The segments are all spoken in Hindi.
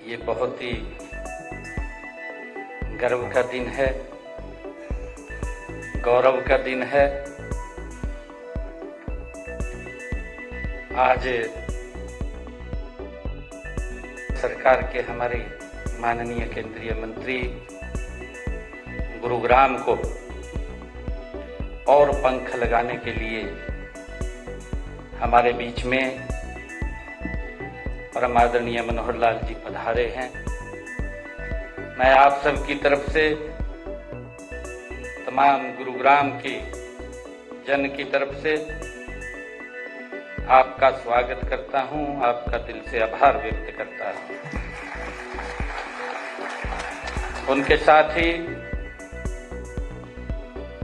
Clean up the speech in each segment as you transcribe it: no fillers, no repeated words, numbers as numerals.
ये बहुत ही गर्व का दिन है, गौरव का दिन है। आज सरकार के हमारे माननीय केंद्रीय मंत्री गुरुग्राम को और पंख लगाने के लिए हमारे बीच में परम आदरणीय मनोहर लाल जी पधारे हैं। मैं आप सब की तरफ से, तमाम गुरुग्राम के जन की तरफ से आपका स्वागत करता हूं, आपका दिल से आभार व्यक्त करता हूं। उनके साथ ही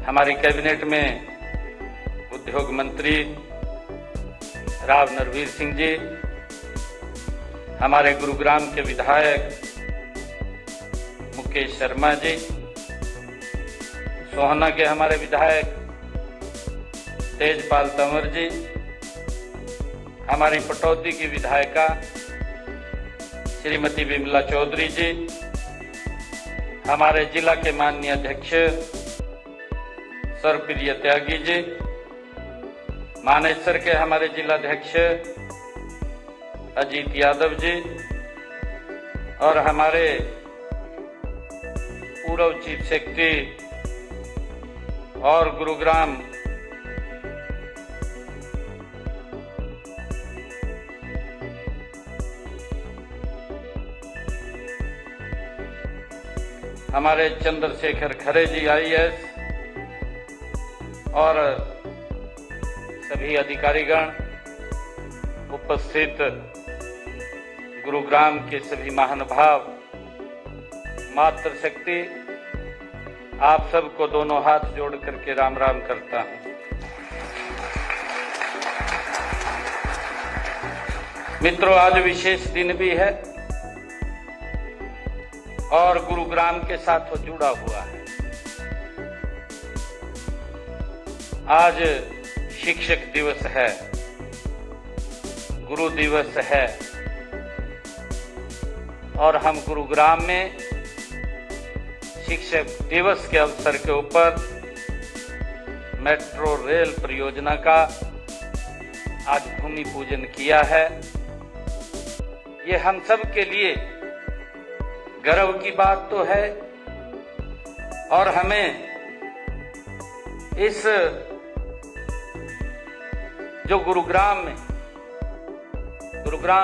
हमारी कैबिनेट में उद्योग मंत्री राव नरवीर सिंह जी, हमारे गुरुग्राम के विधायक मुकेश शर्मा जी, सोहना के हमारे विधायक तेजपाल तंवर जी, हमारी पटौदी की विधायिका श्रीमती विमला चौधरी जी, हमारे जिला के माननीय अध्यक्ष सर्वप्रिय त्यागी जी, मानेसर के हमारे जिलाध्यक्ष अजीत यादव जी और हमारे पूर्व चीफ सेक्रेटरी और गुरुग्राम हमारे चंद्रशेखर खरे जी IAS और सभी अधिकारीगण, उपस्थित गुरुग्राम के सभी महानुभाव, मातृशक्ति, आप सबको दोनों हाथ जोड़ करके राम राम करता हूं। मित्रों, आज विशेष दिन भी है और गुरुग्राम के साथ वो जुड़ा हुआ है। आज शिक्षक दिवस है, गुरु दिवस है और हम गुरुग्राम में शिक्षक दिवस के अवसर के ऊपर मेट्रो रेल परियोजना का आज भूमि पूजन किया है। ये हम सब के लिए गर्व की बात तो है और हमें इस जो गुरुग्राम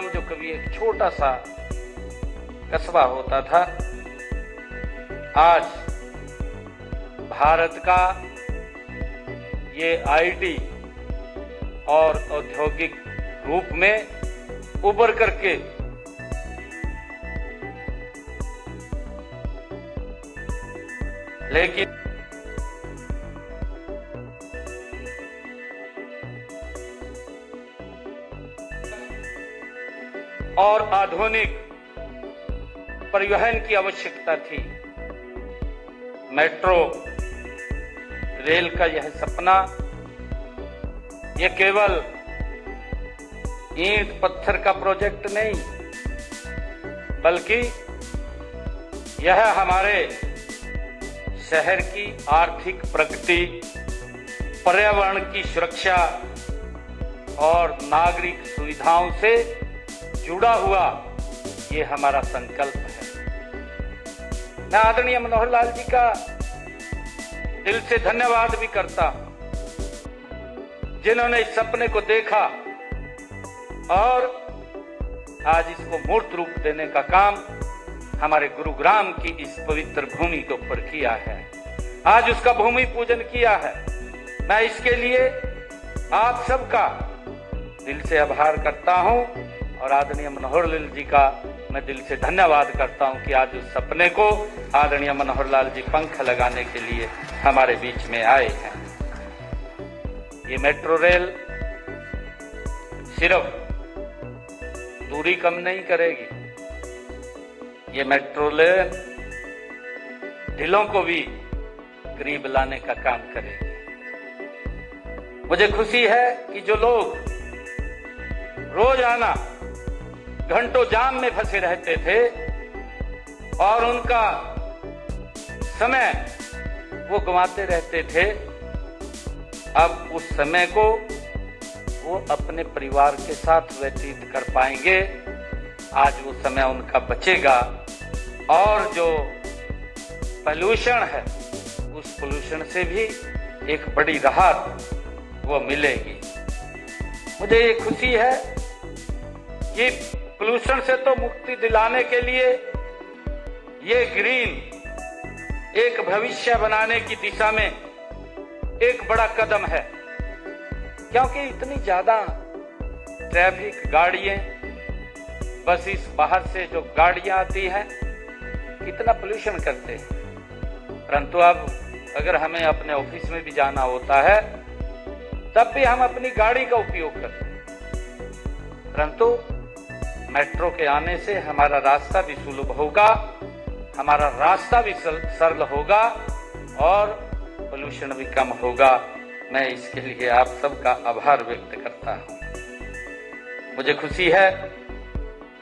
जो कभी एक छोटा सा कस्बा होता था, आज भारत का ये IT और औद्योगिक रूप में उभर करके लेकिन और आधुनिक परिवहन की आवश्यकता थी। मेट्रो रेल का यह सपना, यह केवल ईंट पत्थर का प्रोजेक्ट नहीं, बल्कि यह हमारे शहर की आर्थिक प्रगति, पर्यावरण की सुरक्षा और नागरिक सुविधाओं से जुड़ा हुआ ये हमारा संकल्प है। मैं आदरणीय मनोहर लाल जी का दिल से धन्यवाद भी करता हूं, जिन्होंने इस सपने को देखा और आज इसको मूर्त रूप देने का काम हमारे गुरुग्राम की इस पवित्र भूमि के ऊपर किया है। आज उसका भूमि पूजन किया है। मैं इसके लिए आप सबका दिल से आभार करता हूं और आदरणीय मनोहर लाल जी का मैं दिल से धन्यवाद करता हूं कि आज उस सपने को आदरणीय मनोहर लाल जी पंख लगाने के लिए हमारे बीच में आए हैं। ये मेट्रो रेल सिर्फ दूरी कम नहीं करेगी, ये मेट्रो रेल दिलों को भी करीब लाने का काम करेगी। मुझे खुशी है कि जो लोग रोजाना घंटों जाम में फंसे रहते थे और उनका समय वो गंवाते रहते थे, अब उस समय को वो अपने परिवार के साथ व्यतीत कर पाएंगे। आज वो समय उनका बचेगा और जो पॉल्यूशन है उस पॉल्यूशन से भी एक बड़ी राहत वो मिलेगी। मुझे ये खुशी है कि पॉल्यूशन से तो मुक्ति दिलाने के लिए ये ग्रीन एक भविष्य बनाने की दिशा में एक बड़ा कदम है, क्योंकि इतनी ज्यादा ट्रैफिक गाड़ियां, बस इस बाहर से जो गाड़ियां आती हैं कितना पोल्यूशन करते हैं। परंतु अब अगर हमें अपने ऑफिस में भी जाना होता है तब भी हम अपनी गाड़ी का उपयोग करते हैं, परंतु मेट्रो के आने से हमारा रास्ता भी सुलभ होगा, हमारा रास्ता भी सरल होगा और पोल्यूशन भी कम होगा। मैं इसके लिए आप सबका आभार व्यक्त करता हूं। मुझे खुशी है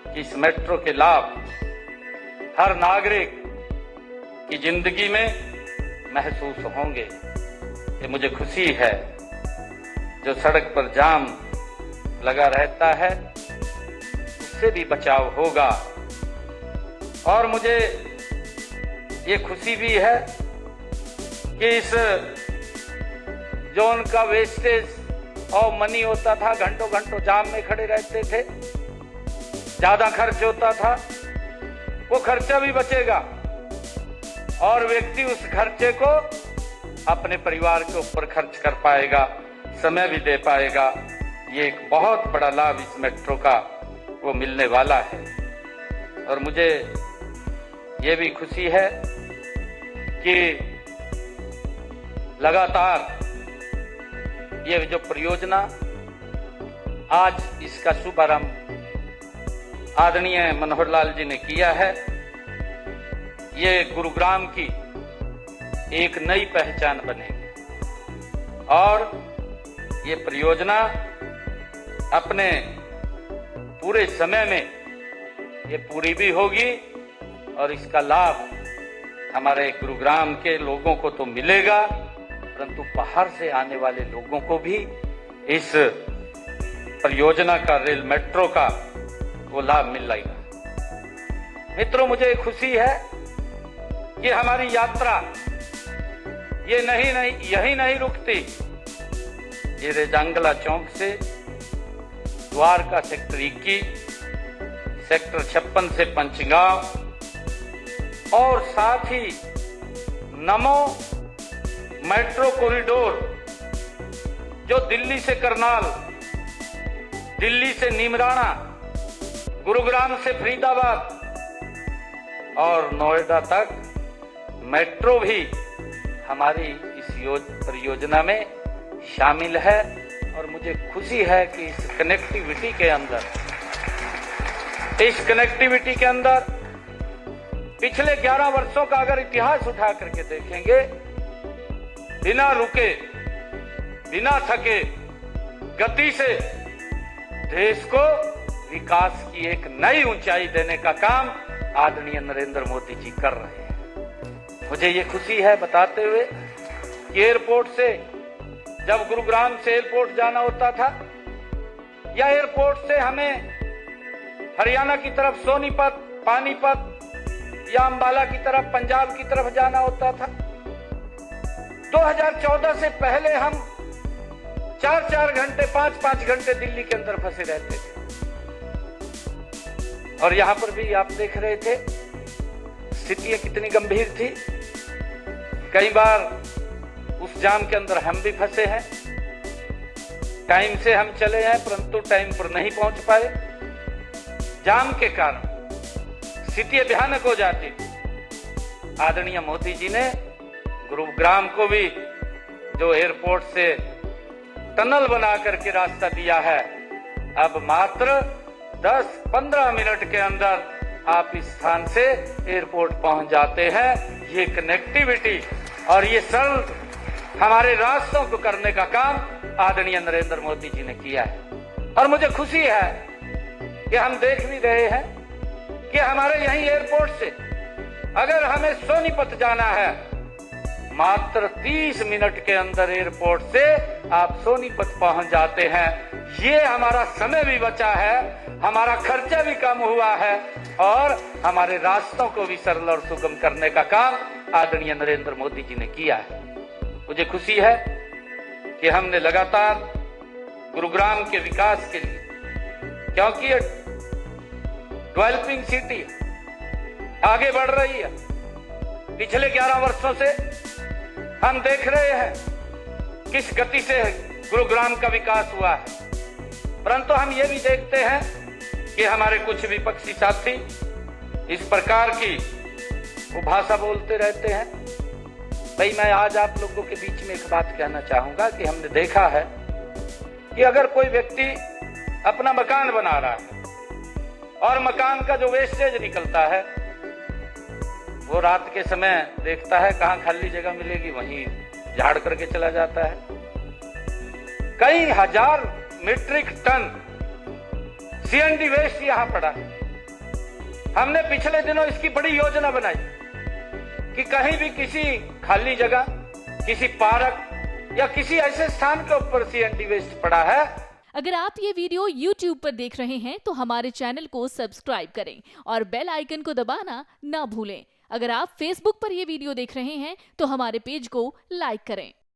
कि इस मेट्रो के लाभ हर नागरिक की जिंदगी में महसूस होंगे। ये मुझे खुशी है। जो सड़क पर जाम लगा रहता है उससे भी बचाव होगा और मुझे ये खुशी भी है कि इस जो उनका वेस्टेज और मनी होता था, घंटों घंटों जाम में खड़े रहते थे, ज्यादा खर्च होता था, वो खर्चा भी बचेगा और व्यक्ति उस खर्चे को अपने परिवार के ऊपर खर्च कर पाएगा, समय भी दे पाएगा। ये एक बहुत बड़ा लाभ इस मेट्रो का वो मिलने वाला है और मुझे ये भी खुशी है कि लगातार ये जो परियोजना आज इसका शुभारंभ आदरणीय मनोहर लाल जी ने किया है, ये गुरुग्राम की एक नई पहचान बनेगी और ये परियोजना अपने पूरे समय में ये पूरी भी होगी और इसका लाभ हमारे गुरुग्राम के लोगों को तो मिलेगा, परंतु बाहर से आने वाले लोगों को भी इस परियोजना का, रेल मेट्रो का वो लाभ मिल जाएगा। मित्रों, मुझे खुशी है कि हमारी यात्रा ये यही नहीं रुकती। ये रेजांगला चौक से द्वारका सेक्टर 21, सेक्टर 56 से पंचगांव और साथ ही नमो मेट्रो कॉरिडोर जो दिल्ली से करनाल, दिल्ली से नीमराना, गुरुग्राम से फरीदाबाद और नोएडा तक मेट्रो भी हमारी इस परियोजना में शामिल है और मुझे खुशी है कि इस कनेक्टिविटी के अंदर पिछले 11 वर्षों का अगर इतिहास उठा करके देखेंगे, बिना रुके, बिना थके गति से देश को विकास की एक नई ऊंचाई देने का काम आदरणीय नरेंद्र मोदी जी कर रहे हैं। मुझे ये खुशी है बताते हुए कि एयरपोर्ट से, जब गुरुग्राम से एयरपोर्ट जाना होता था या एयरपोर्ट से हमें हरियाणा की तरफ सोनीपत, पानीपत या अंबाला की तरफ, पंजाब की तरफ जाना होता था, 2014 से पहले हम 4-4 घंटे, 5-5 घंटे दिल्ली के अंदर फंसे रहते थे और यहां पर भी आप देख रहे थे स्थितियां कितनी गंभीर थी। कई बार उस जाम के अंदर हम भी फंसे हैं, टाइम से हम चले हैं परंतु टाइम पर नहीं पहुंच पाए। जाम के कारण स्थितियां भयानक हो जाती थी। आदरणीय मोदी जी ने गुरुग्राम को भी जो एयरपोर्ट से टनल बना करके रास्ता दिया है, अब मात्र 10-15 मिनट के अंदर आप इस स्थान से एयरपोर्ट पहुंच जाते हैं। ये कनेक्टिविटी और ये सरल हमारे रास्तों को करने का काम आदरणीय नरेंद्र मोदी जी ने किया है और मुझे खुशी है कि हम देख भी रहे हैं कि हमारे यहीं एयरपोर्ट से अगर हमें सोनीपत जाना है, मात्र 30 मिनट के अंदर एयरपोर्ट से आप सोनीपत पहुंच जाते हैं। ये हमारा समय भी बचा है, हमारा खर्चा भी कम हुआ है और हमारे रास्तों को भी सरल और सुगम करने का काम आदरणीय नरेंद्र मोदी जी ने किया है। मुझे खुशी है कि हमने लगातार गुरुग्राम के विकास के लिए, क्योंकि ये डेवलपिंग सिटी आगे बढ़ रही है, पिछले 11 वर्षों से हम देख रहे हैं किस गति से गुरुग्राम का विकास हुआ है, परंतु हम ये भी देखते हैं कि हमारे कुछ विपक्षी साथी इस प्रकार की वो भाषा बोलते रहते हैं। भाई, मैं आज आप लोगों के बीच में एक बात कहना चाहूंगा कि हमने देखा है कि अगर कोई व्यक्ति अपना मकान बना रहा है और मकान का जो वेस्टेज निकलता है वो रात के समय देखता है कहाँ खाली जगह मिलेगी, वहीं झाड़ करके चला जाता है। कई हजार मीट्रिक टन सीएनडी वेस्ट यहां पड़ा है। हमने पिछले दिनों इसकी बड़ी योजना बनाई कि कहीं भी किसी खाली जगह, किसी पार्क या किसी ऐसे स्थान के ऊपर सीएनडी वेस्ट पड़ा है। अगर आप ये वीडियो YouTube पर देख रहे हैं तो हमारे चैनल को सब्सक्राइब करें और बेल आइकन को दबाना ना भूलें। अगर आप Facebook पर ये वीडियो देख रहे हैं तो हमारे पेज को लाइक करें।